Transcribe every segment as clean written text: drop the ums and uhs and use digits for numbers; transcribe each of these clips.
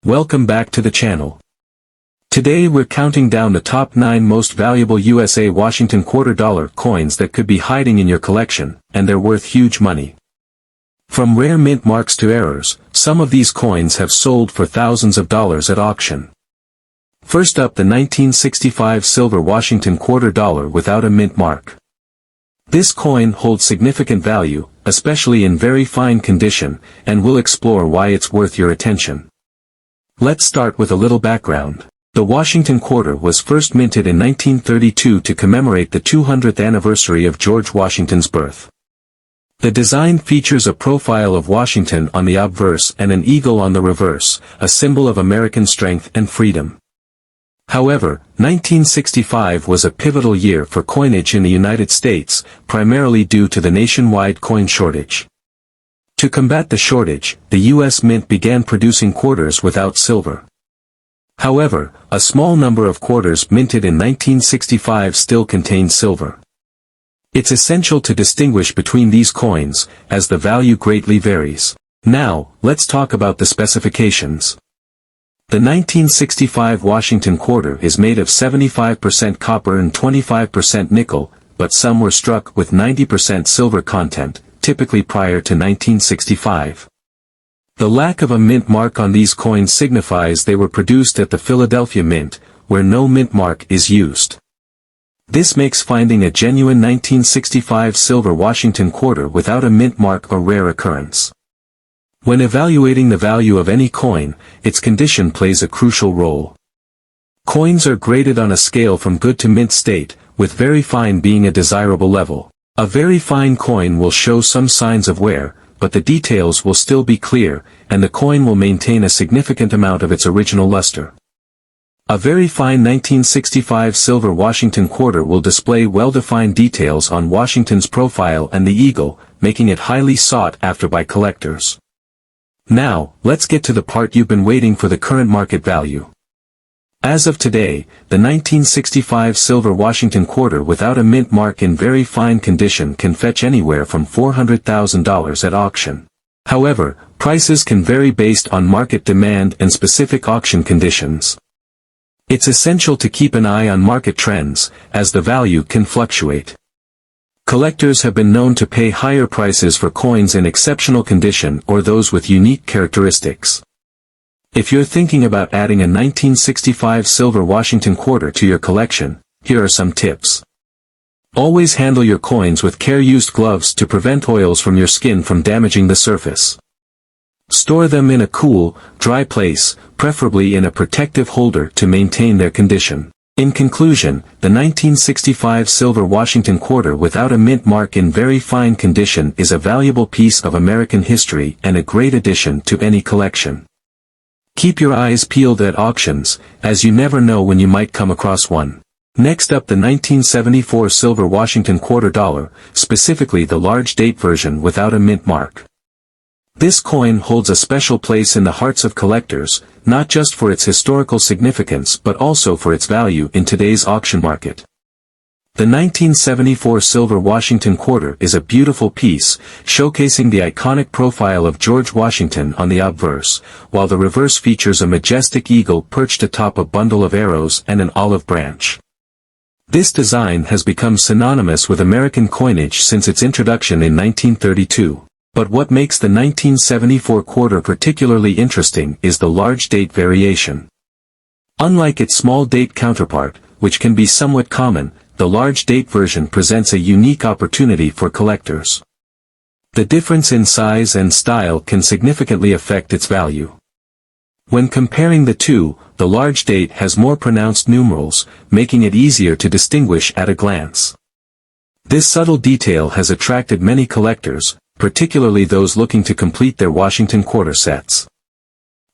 Welcome back to the channel. Today we're counting down the top 9 most valuable USA Washington quarter dollar coins that could be hiding in your collection, and they're worth huge money. From rare mint marks to errors, some of these coins have sold for thousands of dollars at auction. First up, the 1965 silver Washington quarter dollar without a mint mark. This coin holds significant value, especially in very fine condition, and we'll explore why it's worth your attention. Let's start with a little background. The Washington quarter was first minted in 1932 to commemorate the 200th anniversary of George Washington's birth. The design features a profile of Washington on the obverse and an eagle on the reverse, a symbol of American strength and freedom. However, 1965 was a pivotal year for coinage in the United States, primarily due to the nationwide coin shortage. To combat the shortage, the U.S. Mint began producing quarters without silver. However, a small number of quarters minted in 1965 still contain silver. It's essential to distinguish between these coins, as the value greatly varies. Now, let's talk about the specifications. The 1965 Washington quarter is made of 75% copper and 25% nickel, but some were struck with 90% silver content, typically prior to 1965. The lack of a mint mark on these coins signifies they were produced at the Philadelphia Mint, where no mint mark is used. This makes finding a genuine 1965 silver Washington quarter without a mint mark a rare occurrence. When evaluating the value of any coin, its condition plays a crucial role. Coins are graded on a scale from good to mint state, with very fine being a desirable level. A very fine coin will show some signs of wear, but the details will still be clear, and the coin will maintain a significant amount of its original luster. A very fine 1965 silver Washington quarter will display well-defined details on Washington's profile and the eagle, making it highly sought after by collectors. Now, let's get to the part you've been waiting for: the current market value. As of today, the 1965 silver Washington quarter without a mint mark in very fine condition can fetch anywhere from $400,000 at auction. However, prices can vary based on market demand and specific auction conditions. It's essential to keep an eye on market trends, as the value can fluctuate. Collectors have been known to pay higher prices for coins in exceptional condition or those with unique characteristics. If you're thinking about adding a 1965 silver Washington quarter to your collection, here are some tips. Always handle your coins with care. Use gloves to prevent oils from your skin from damaging the surface. Store them in a cool, dry place, preferably in a protective holder to maintain their condition. In conclusion, the 1965 silver Washington quarter without a mint mark in very fine condition is a valuable piece of American history and a great addition to any collection. Keep your eyes peeled at auctions, as you never know when you might come across one. Next up, the 1974 silver Washington quarter dollar, specifically the large date version without a mint mark. This coin holds a special place in the hearts of collectors, not just for its historical significance but also for its value in today's auction market. The 1974 silver Washington quarter is a beautiful piece, showcasing the iconic profile of George Washington on the obverse, while the reverse features a majestic eagle perched atop a bundle of arrows and an olive branch. This design has become synonymous with American coinage since its introduction in 1932. But what makes the 1974 quarter particularly interesting is the large date variation. Unlike its small date counterpart, which can be somewhat common, the large date version presents a unique opportunity for collectors. The difference in size and style can significantly affect its value. When comparing the two, the large date has more pronounced numerals, making it easier to distinguish at a glance. This subtle detail has attracted many collectors, particularly those looking to complete their Washington quarter sets.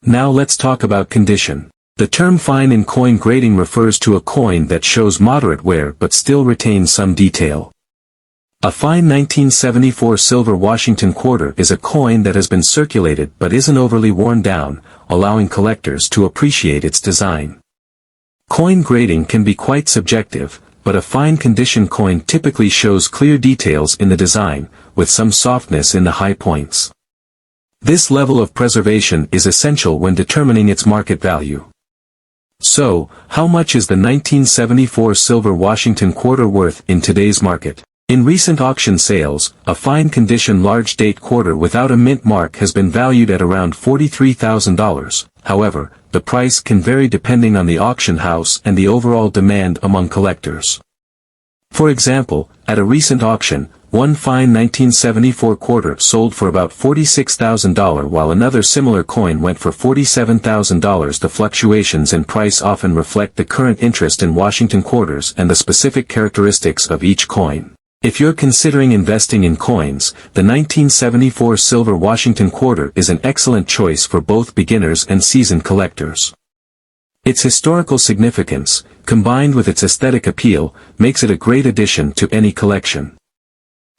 Now let's talk about condition. The term fine in coin grading refers to a coin that shows moderate wear but still retains some detail. A fine 1974 silver Washington quarter is a coin that has been circulated but isn't overly worn down, allowing collectors to appreciate its design. Coin grading can be quite subjective, but a fine condition coin typically shows clear details in the design, with some softness in the high points. This level of preservation is essential when determining its market value. So, how much is the 1974 silver Washington quarter worth in today's market? In recent auction sales, a fine-condition large-date quarter without a mint mark has been valued at around $43,000. However, the price can vary depending on the auction house and the overall demand among collectors. For example, at a recent auction, one fine 1974 quarter sold for about $46,000 while another similar coin went for $47,000. The fluctuations in price often reflect the current interest in Washington quarters and the specific characteristics of each coin. If you're considering investing in coins, the 1974 silver Washington quarter is an excellent choice for both beginners and seasoned collectors. Its historical significance, combined with its aesthetic appeal, makes it a great addition to any collection.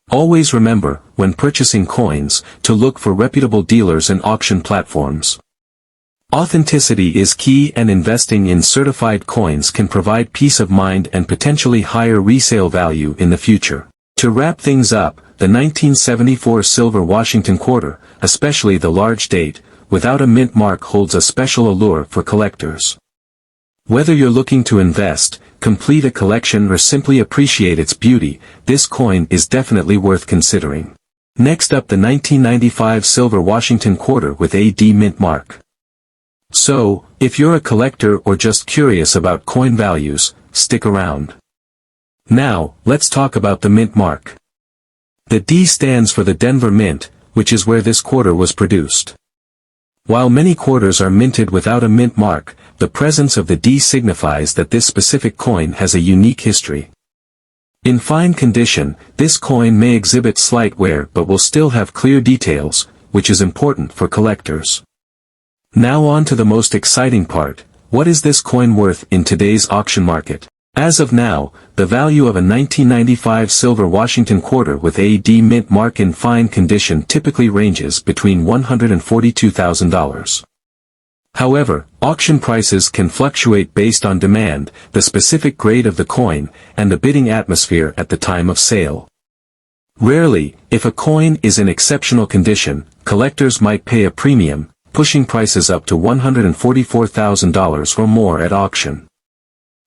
Always remember, when purchasing coins, to look for reputable dealers and auction platforms. Authenticity is key, and investing in certified coins can provide peace of mind and potentially higher resale value in the future. To wrap things up, the 1974 silver Washington quarter, especially the large date, without a mint mark, holds a special allure for collectors. Whether you're looking to invest, complete a collection, or simply appreciate its beauty, this coin is definitely worth considering. Next up, the 1995 silver Washington quarter with a D mint mark. So, if you're a collector or just curious about coin values, stick around. Now, let's talk about the mint mark. The D stands for the Denver Mint, which is where this quarter was produced. While many quarters are minted without a mint mark, the presence of the D signifies that this specific coin has a unique history. In fine condition, this coin may exhibit slight wear but will still have clear details, which is important for collectors. Now on to the most exciting part: what is this coin worth in today's auction market? As of now, the value of a 1995 silver Washington quarter with a D mint mark in fine condition typically ranges between $142,000. However, auction prices can fluctuate based on demand, the specific grade of the coin, and the bidding atmosphere at the time of sale. Rarely, if a coin is in exceptional condition, collectors might pay a premium, pushing prices up to $144,000 or more at auction.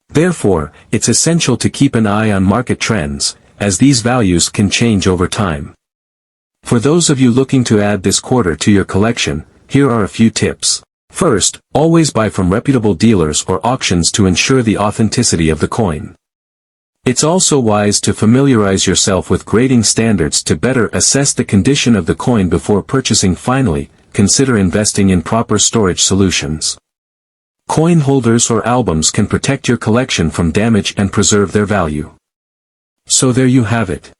Therefore, it's essential to keep an eye on market trends, as these values can change over time. For those of you looking to add this quarter to your collection, here are a few tips. First, always buy from reputable dealers or auctions to ensure the authenticity of the coin. It's also wise to familiarize yourself with grading standards to better assess the condition of the coin before purchasing. Finally, consider investing in proper storage solutions. Coin holders or albums can protect your collection from damage and preserve their value. So there you have it.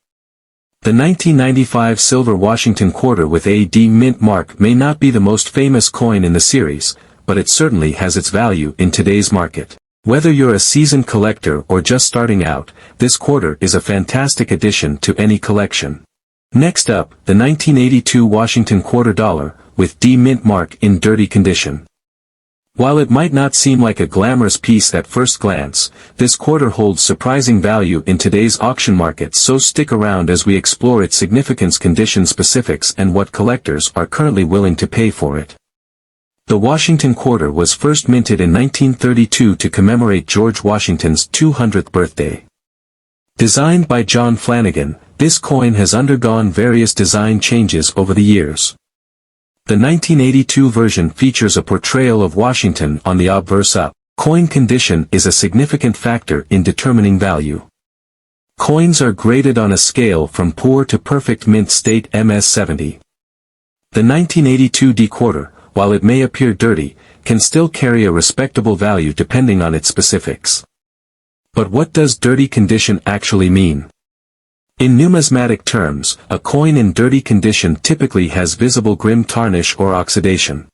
The 1995 silver Washington quarter with a D mint mark may not be the most famous coin in the series, but it certainly has its value in today's market. Whether you're a seasoned collector or just starting out, this quarter is a fantastic addition to any collection. Next up, the 1982 Washington quarter dollar, with D mint mark in dirty condition. While it might not seem like a glamorous piece at first glance, this quarter holds surprising value in today's auction market, so stick around as we explore its significance, condition specifics, and what collectors are currently willing to pay for it. The Washington quarter was first minted in 1932 to commemorate George Washington's 200th birthday. Designed by John Flanagan, this coin has undergone various design changes over the years. The 1982 version features a portrayal of Washington on the obverse up. Coin condition is a significant factor in determining value. Coins are graded on a scale from poor to perfect mint state MS-70. The 1982 D quarter, while it may appear dirty, can still carry a respectable value depending on its specifics. But what does dirty condition actually mean? In numismatic terms, a coin in dirty condition typically has visible grim tarnish or oxidation.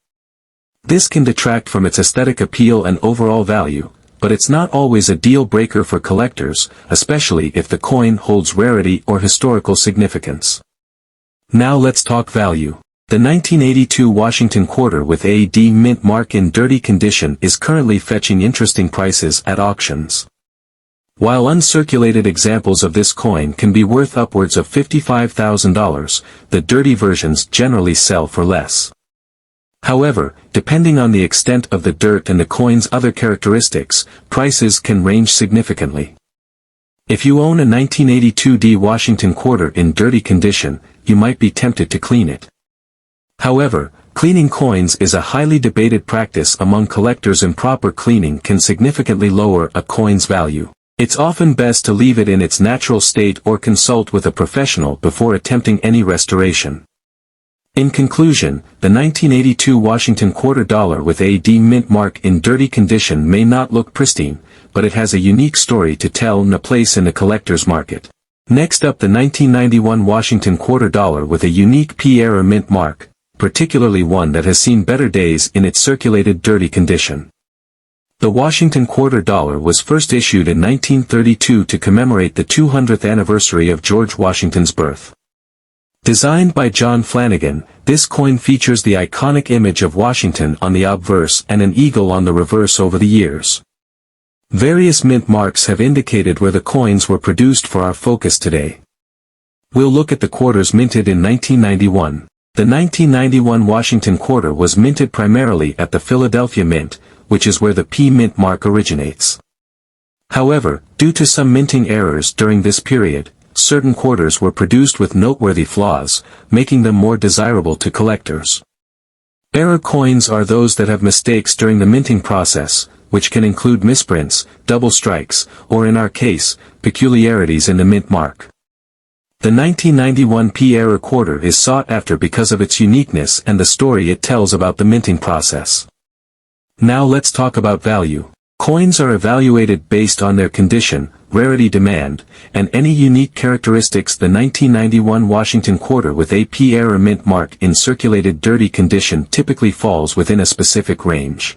This can detract from its aesthetic appeal and overall value, but it's not always a deal breaker for collectors, especially if the coin holds rarity or historical significance. Now let's talk value. The 1982 Washington quarter with a D mint mark in dirty condition is currently fetching interesting prices at auctions. While uncirculated examples of this coin can be worth upwards of $55,000, the dirty versions generally sell for less. However, depending on the extent of the dirt and the coin's other characteristics, prices can range significantly. If you own a 1982 D Washington quarter in dirty condition, you might be tempted to clean it. However, cleaning coins is a highly debated practice among collectors. Improper cleaning can significantly lower a coin's value. It's often best to leave it in its natural state or consult with a professional before attempting any restoration. In conclusion, the 1982 Washington quarter dollar with a D mint mark in dirty condition may not look pristine, but it has a unique story to tell and a place in the collector's market. Next up, the 1991 Washington quarter dollar with a unique P-era mint mark, particularly one that has seen better days in its circulated dirty condition. The Washington quarter dollar was first issued in 1932 to commemorate the 200th anniversary of George Washington's birth. Designed by John Flanagan, this coin features the iconic image of Washington on the obverse and an eagle on the reverse. Over the years, various mint marks have indicated where the coins were produced. For our focus today, we'll look at the quarters minted in 1991. The 1991 Washington quarter was minted primarily at the Philadelphia Mint, which is where the P mint mark originates. However, due to some minting errors during this period, certain quarters were produced with noteworthy flaws, making them more desirable to collectors. Error coins are those that have mistakes during the minting process, which can include misprints, double strikes, or in our case, peculiarities in the mint mark. The 1991 P-era quarter is sought after because of its uniqueness and the story it tells about the minting process. Now let's talk about value. Coins are evaluated based on their condition, rarity, demand, and any unique characteristics. The 1991 Washington quarter with a P-era mint mark in circulated dirty condition typically falls within a specific range.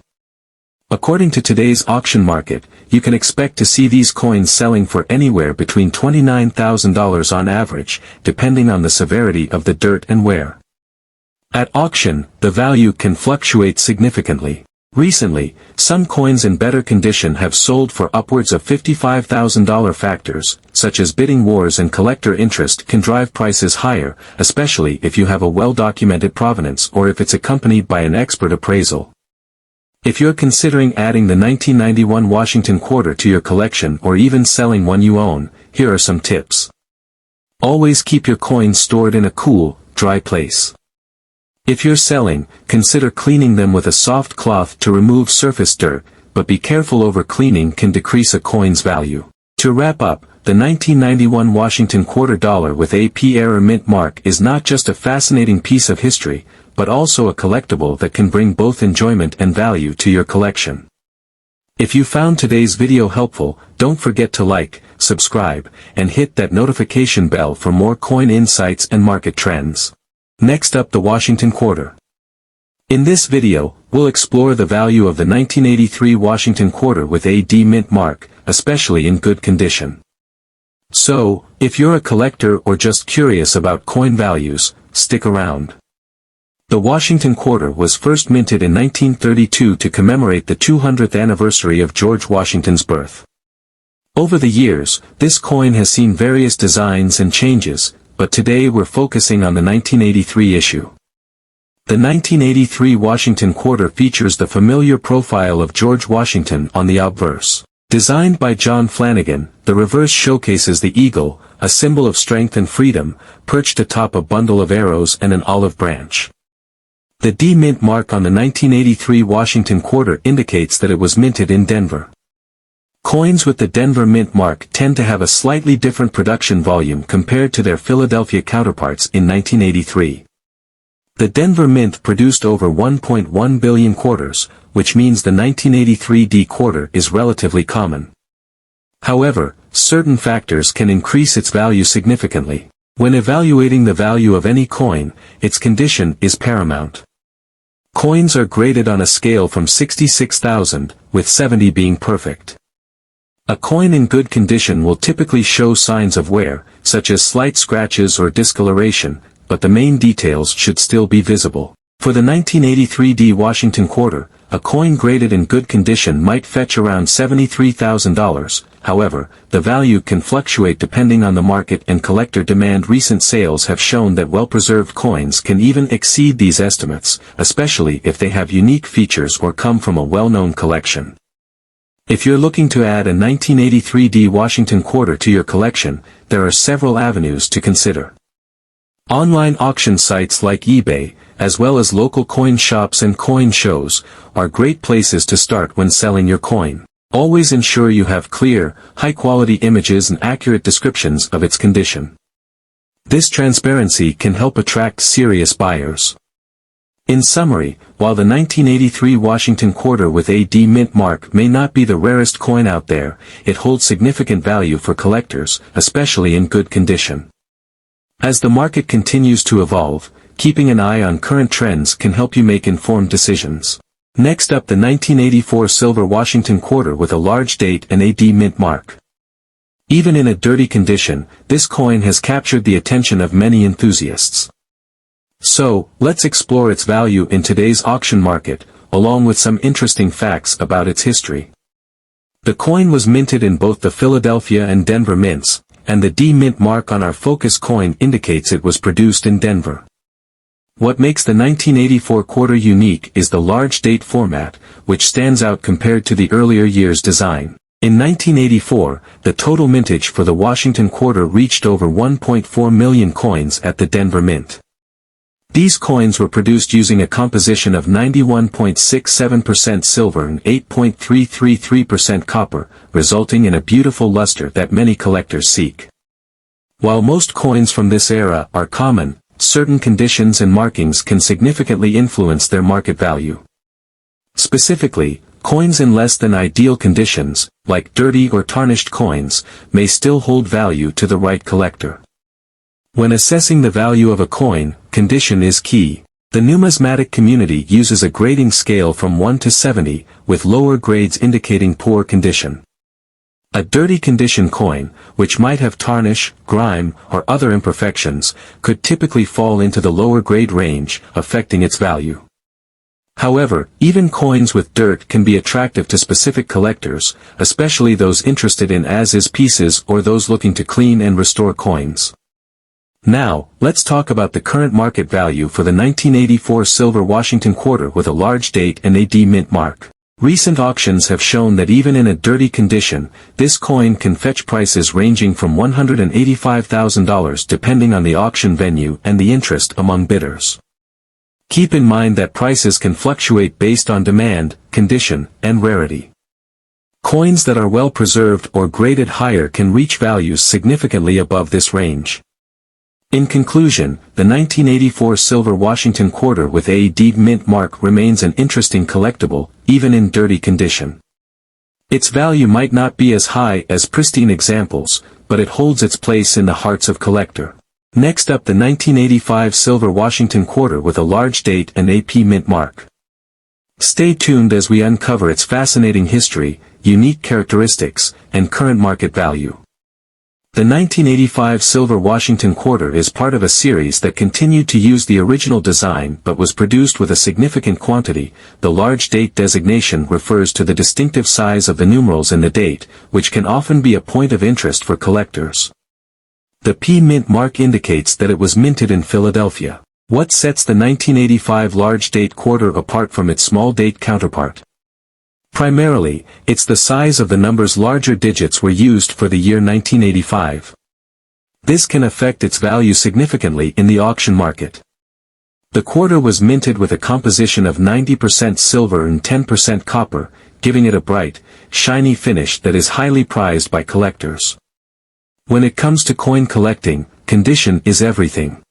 According to today's auction market, you can expect to see these coins selling for anywhere between $29,000 on average, depending on the severity of the dirt and wear. At auction, the value can fluctuate significantly. Recently, some coins in better condition have sold for upwards of $55,000. Factors, such as bidding wars and collector interest, can drive prices higher, especially if you have a well-documented provenance or if it's accompanied by an expert appraisal. If you're considering adding the 1991 Washington quarter to your collection or even selling one you own, here are some tips. Always keep your coins stored in a cool, dry place. If you're selling, consider cleaning them with a soft cloth to remove surface dirt, but be careful. Over-cleaning can decrease a coin's value. To wrap up, the 1991 Washington quarter dollar with a P-era mint mark is not just a fascinating piece of history, but also a collectible that can bring both enjoyment and value to your collection. If you found today's video helpful, don't forget to like, subscribe, and hit that notification bell for more coin insights and market trends. Next up, the Washington quarter. In this video, we'll explore the value of the 1983 Washington quarter with a D mint mark, especially in good condition. So, if you're a collector or just curious about coin values, stick around. The Washington quarter was first minted in 1932 to commemorate the 200th anniversary of George Washington's birth. Over the years, this coin has seen various designs and changes, but today we're focusing on the 1983 issue. The 1983 Washington quarter features the familiar profile of George Washington on the obverse. Designed by John Flanagan, the reverse showcases the eagle, a symbol of strength and freedom, perched atop a bundle of arrows and an olive branch. The D mint mark on the 1983 Washington quarter indicates that it was minted in Denver. Coins with the Denver mint mark tend to have a slightly different production volume compared to their Philadelphia counterparts in 1983. The Denver Mint produced over 1.1 billion quarters, which means the 1983 D quarter is relatively common. However, certain factors can increase its value significantly. When evaluating the value of any coin, its condition is paramount. Coins are graded on a scale from 66,000, with 70 being perfect. A coin in good condition will typically show signs of wear, such as slight scratches or discoloration, but the main details should still be visible. For the 1983 D Washington quarter, a coin graded in good condition might fetch around $73,000, however, the value can fluctuate depending on the market and collector demand. Recent sales have shown that well-preserved coins can even exceed these estimates, especially if they have unique features or come from a well-known collection. If you're looking to add a 1983 D Washington quarter to your collection, there are several avenues to consider. Online auction sites like eBay, as well as local coin shops and coin shows, are great places to start when selling your coin. Always ensure you have clear, high-quality images and accurate descriptions of its condition. This transparency can help attract serious buyers. In summary, while the 1983 Washington quarter with a D mint mark may not be the rarest coin out there, it holds significant value for collectors, especially in good condition. As the market continues to evolve, keeping an eye on current trends can help you make informed decisions. Next up, the 1984 silver Washington quarter with a large date and a D mint mark. Even in a dirty condition, this coin has captured the attention of many enthusiasts. So, let's explore its value in today's auction market, along with some interesting facts about its history. The coin was minted in both the Philadelphia and Denver mints, and the D mint mark on our Focus coin indicates it was produced in Denver. What makes the 1984 quarter unique is the large date format, which stands out compared to the earlier year's design. In 1984, the total mintage for the Washington quarter reached over 1.4 million coins at the Denver Mint. These coins were produced using a composition of 91.67% silver and 8.333% copper, resulting in a beautiful luster that many collectors seek. While most coins from this era are common, certain conditions and markings can significantly influence their market value. Specifically, coins in less than ideal conditions, like dirty or tarnished coins, may still hold value to the right collector. When assessing the value of a coin, condition is key. The numismatic community uses a grading scale from 1 to 70, with lower grades indicating poor condition. A dirty condition coin, which might have tarnish, grime, or other imperfections, could typically fall into the lower grade range, affecting its value. However, even coins with dirt can be attractive to specific collectors, especially those interested in as-is pieces or those looking to clean and restore coins. Now, let's talk about the current market value for the 1984 silver Washington quarter with a large date and a D mint mark. Recent auctions have shown that even in a dirty condition, this coin can fetch prices ranging from $185,000 depending on the auction venue and the interest among bidders. Keep in mind that prices can fluctuate based on demand, condition, and rarity. Coins that are well preserved or graded higher can reach values significantly above this range. In conclusion, the 1984 silver Washington quarter with a D mint mark remains an interesting collectible, even in dirty condition. Its value might not be as high as pristine examples, but it holds its place in the hearts of collectors. Next up, the 1985 silver Washington quarter with a large date and AP mint mark. Stay tuned as we uncover its fascinating history, unique characteristics, and current market value. The 1985 silver Washington quarter is part of a series that continued to use the original design but was produced with a significant quantity. The large date designation refers to the distinctive size of the numerals in the date, which can often be a point of interest for collectors. The P mint mark indicates that it was minted in Philadelphia. What sets the 1985 large date quarter apart from its small date counterpart? Primarily, it's the size of the numbers. Larger digits were used for the year 1985. This can affect its value significantly in the auction market. The quarter was minted with a composition of 90% silver and 10% copper, giving it a bright, shiny finish that is highly prized by collectors. When it comes to coin collecting, condition is everything.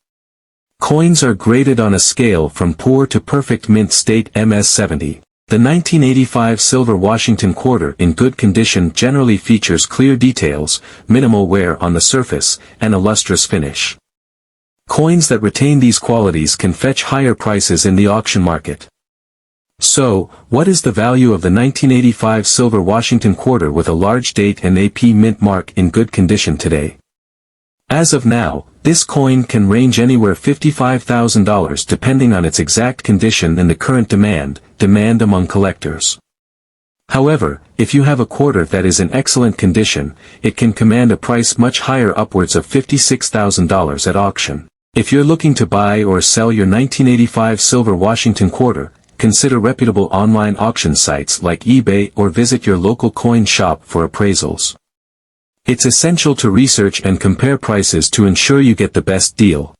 Coins are graded on a scale from poor to perfect mint state MS70. The 1985 silver Washington quarter in good condition generally features clear details, minimal wear on the surface, and a lustrous finish. Coins that retain these qualities can fetch higher prices in the auction market. So, what is the value of the 1985 silver Washington quarter with a large date and AP mint mark in good condition today? As of now, This coin can range anywhere $55,000 depending on its exact condition and the current demand among collectors. However, if you have a quarter that is in excellent condition, it can command a price much higher, upwards of $56,000 at auction. If you're looking to buy or sell your 1985 silver Washington quarter, consider reputable online auction sites like eBay or visit your local coin shop for appraisals. It's essential to research and compare prices to ensure you get the best deal.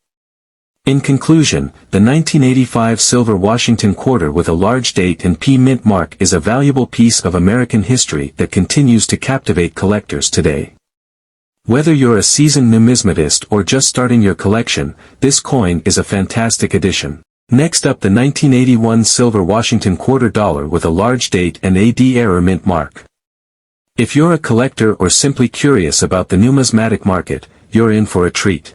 In conclusion, the 1985 silver Washington quarter with a large date and P mint mark is a valuable piece of American history that continues to captivate collectors today. Whether you're a seasoned numismatist or just starting your collection, this coin is a fantastic addition. Next up, the 1981 silver Washington quarter dollar with a large date and AD era mint mark. If you're a collector or simply curious about the numismatic market, you're in for a treat.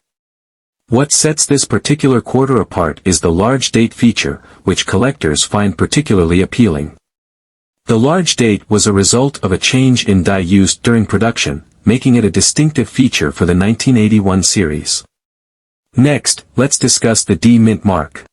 What sets this particular quarter apart is the large date feature, which collectors find particularly appealing. The large date was a result of a change in die used during production, making it a distinctive feature for the 1981 series. Next, let's discuss the D mint mark.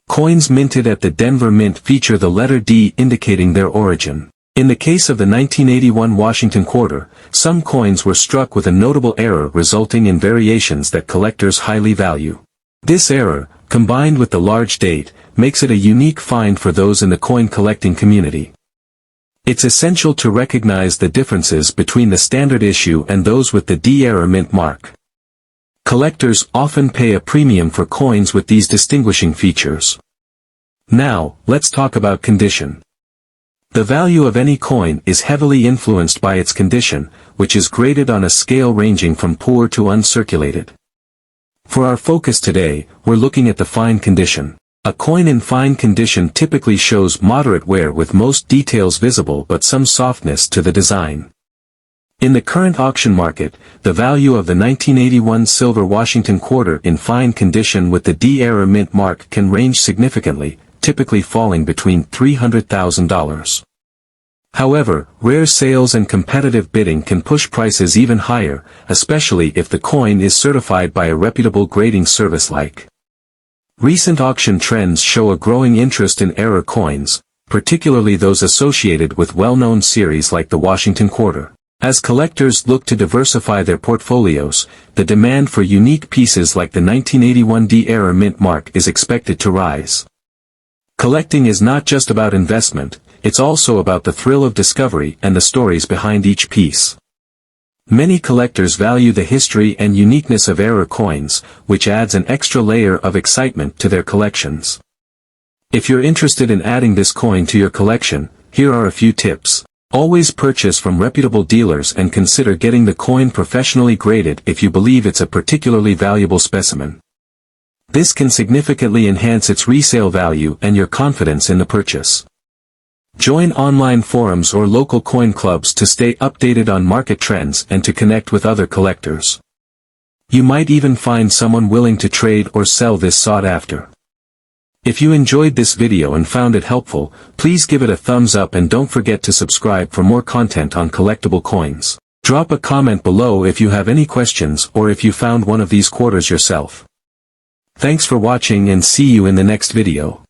Coins minted at the Denver Mint feature the letter D indicating their origin. In the case of the 1981 Washington quarter, some coins were struck with a notable error resulting in variations that collectors highly value. This error, combined with the large date, makes it a unique find for those in the coin collecting community. It's essential to recognize the differences between the standard issue and those with the D-era mint mark. Collectors often pay a premium for coins with these distinguishing features. Now, let's talk about condition. The value of any coin is heavily influenced by its condition, which is graded on a scale ranging from poor to uncirculated. For our focus today, we're looking at the fine condition. A coin in fine condition typically shows moderate wear with most details visible but some softness to the design. In the current auction market, the value of the 1981 silver Washington quarter in fine condition with the D-era mint mark can range significantly, typically falling between $300,000. However, rare sales and competitive bidding can push prices even higher, especially if the coin is certified by a reputable grading service like. Recent auction trends show a growing interest in era coins, particularly those associated with well-known series like the Washington quarter. As collectors look to diversify their portfolios, the demand for unique pieces like the 1981 D-era mint mark is expected to rise. Collecting is not just about investment, it's also about the thrill of discovery and the stories behind each piece. Many collectors value the history and uniqueness of era coins, which adds an extra layer of excitement to their collections. If you're interested in adding this coin to your collection, here are a few tips. Always purchase from reputable dealers and consider getting the coin professionally graded if you believe it's a particularly valuable specimen. This can significantly enhance its resale value and your confidence in the purchase. Join online forums or local coin clubs to stay updated on market trends and to connect with other collectors. You might even find someone willing to trade or sell this sought after. If you enjoyed this video and found it helpful, please give it a thumbs up and don't forget to subscribe for more content on collectible coins. Drop a comment below if you have any questions or if you found one of these quarters yourself. Thanks for watching and see you in the next video.